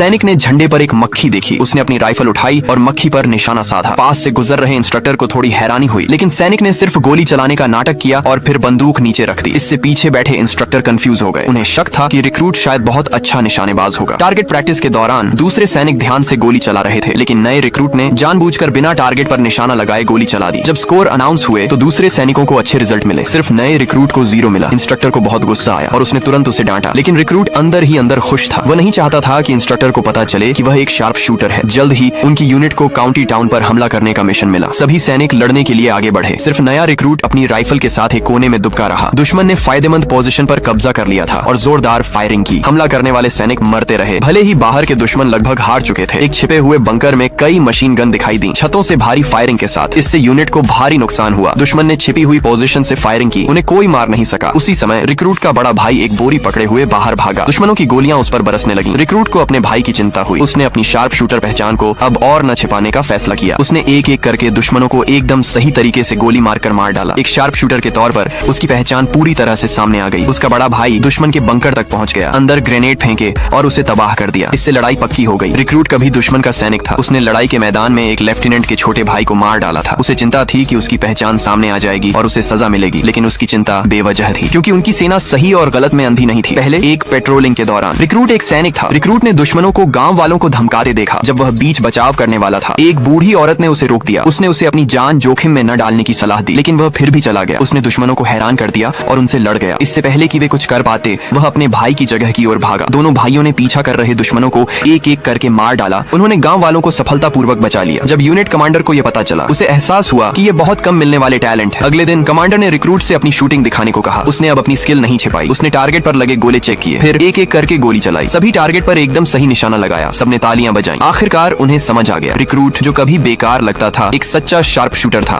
सैनिक ने झंडे पर एक मक्खी देखी। उसने अपनी राइफल उठाई और मक्खी पर निशाना साधा। पास से गुजर रहे इंस्ट्रक्टर को थोड़ी हैरानी हुई, लेकिन सैनिक ने सिर्फ गोली चलाने का नाटक किया और फिर बंदूक नीचे रख दी। इससे पीछे बैठे इंस्ट्रक्टर कंफ्यूज हो गए। उन्हें शक था कि रिक्रूट शायद बहुत अच्छा निशानेबाज होगा। टारगेट प्रैक्टिस के दौरान दूसरे सैनिक ध्यान से गोली चला रहे थे, लेकिन नए रिक्रूट ने जानबूझकर बिना टारगेट पर निशाना लगाए गोली चला दी। जब स्कोर अनाउंस हुए तो दूसरे सैनिकों को अच्छे रिजल्ट मिले, सिर्फ नए रिक्रूट को 0 मिला। इंस्ट्रक्टर को बहुत गुस्सा आया और उसने तुरंत उसे डांटा, लेकिन रिक्रूट अंदर ही अंदर खुश था। वह नहीं चाहता था कि इंस्ट्रक्टर को पता चले कि वह एक शार्प शूटर है। जल्द ही उनकी यूनिट को काउंटी टाउन पर हमला करने का मिशन मिला। सभी सैनिक लड़ने के लिए आगे बढ़े। सिर्फ नया रिक्रूट अपनी राइफल के साथ एक कोने में दुबका रहा। दुश्मन ने फायदेमंद पोजीशन पर कब्जा कर लिया था और जोरदार फायरिंग की। हमला करने वाले सैनिक मरते रहे। भले ही बाहर के दुश्मन लगभग हार चुके थे। एक छिपे हुए बंकर में कई मशीन गन दिखाई दी, छतों से भारी फायरिंग के साथ। इससे यूनिट को भारी नुकसान हुआ। दुश्मन ने छिपी हुई पोजीशन से फायरिंग की, उन्हें कोई मार नहीं सका। उसी समय रिक्रूट का बड़ा भाई एक बोरी पकड़े हुए बाहर भागा। दुश्मनों की गोलियां उस पर बरसने लगी। रिक्रूट को अपने भाई की चिंता हुई। उसने अपनी शार्प शूटर पहचान को अब और न छिपाने का फैसला किया। उसने एक एक करके दुश्मनों को एकदम सही तरीके से गोली मारकर मार डाला। एक शार्प शूटर के तौर पर उसकी पहचान पूरी तरह से सामने आ गई। उसका बड़ा भाई दुश्मन के बंकर तक पहुंच गया, अंदर ग्रेनेड फेंके और उसे तबाह कर दिया। इससे लड़ाई पक्की हो गई। रिक्रूट कभी दुश्मन का सैनिक था। उसने लड़ाई के मैदान में एक लेफ्टिनेंट के छोटे भाई को मार डाला था। उसे चिंता थी कि उसकी पहचान सामने आ जाएगी और उसे सजा मिलेगी, लेकिन उसकी चिंता बेवजह थी, क्योंकि उनकी सेना सही और गलत में अंधी नहीं थी। पहले एक पेट्रोलिंग के दौरान रिक्रूट एक सैनिक था। रिक्रूट ने दुश्मनों को गांव वालों को धमकाते देखा। जब वह बीच बचाव करने वाला था, एक बूढ़ी औरत ने उसे रोक दिया। उसने उसे अपनी जान जोखिम में न डालने की सलाह दी, लेकिन वह फिर भी चला गया। उसने दुश्मनों को हैरान कर दिया और उनसे लड़ गया। इससे पहले कि वे कुछ कर पाते, वह अपने भाई की जगह की ओर भागा। दोनों भाइयों ने पीछा कर रहे दुश्मनों को एक एक करके मार डाला। उन्होंने गांव वालों को सफलतापूर्वक बचा लिया। जब यूनिट कमांडर को यह पता चला, उसे एहसास हुआ कि ये बहुत कम मिलने वाले टैलेंट है। अगले दिन कमांडर ने रिक्रूट से अपनी शूटिंग दिखाने को कहा। उसने अब अपनी स्किल नहीं छिपाई। उसने टारगेट पर लगे गोले चेक किए, फिर एक एक करके गोली चलाई। सभी टारगेट पर एकदम सही निशाना लगाया। सबने तालियां बजाई। आखिरकार उन्हें समझ आ गया, रिक्रूट जो कभी बेकार लगता था, एक सच्चा शार्प शूटर था।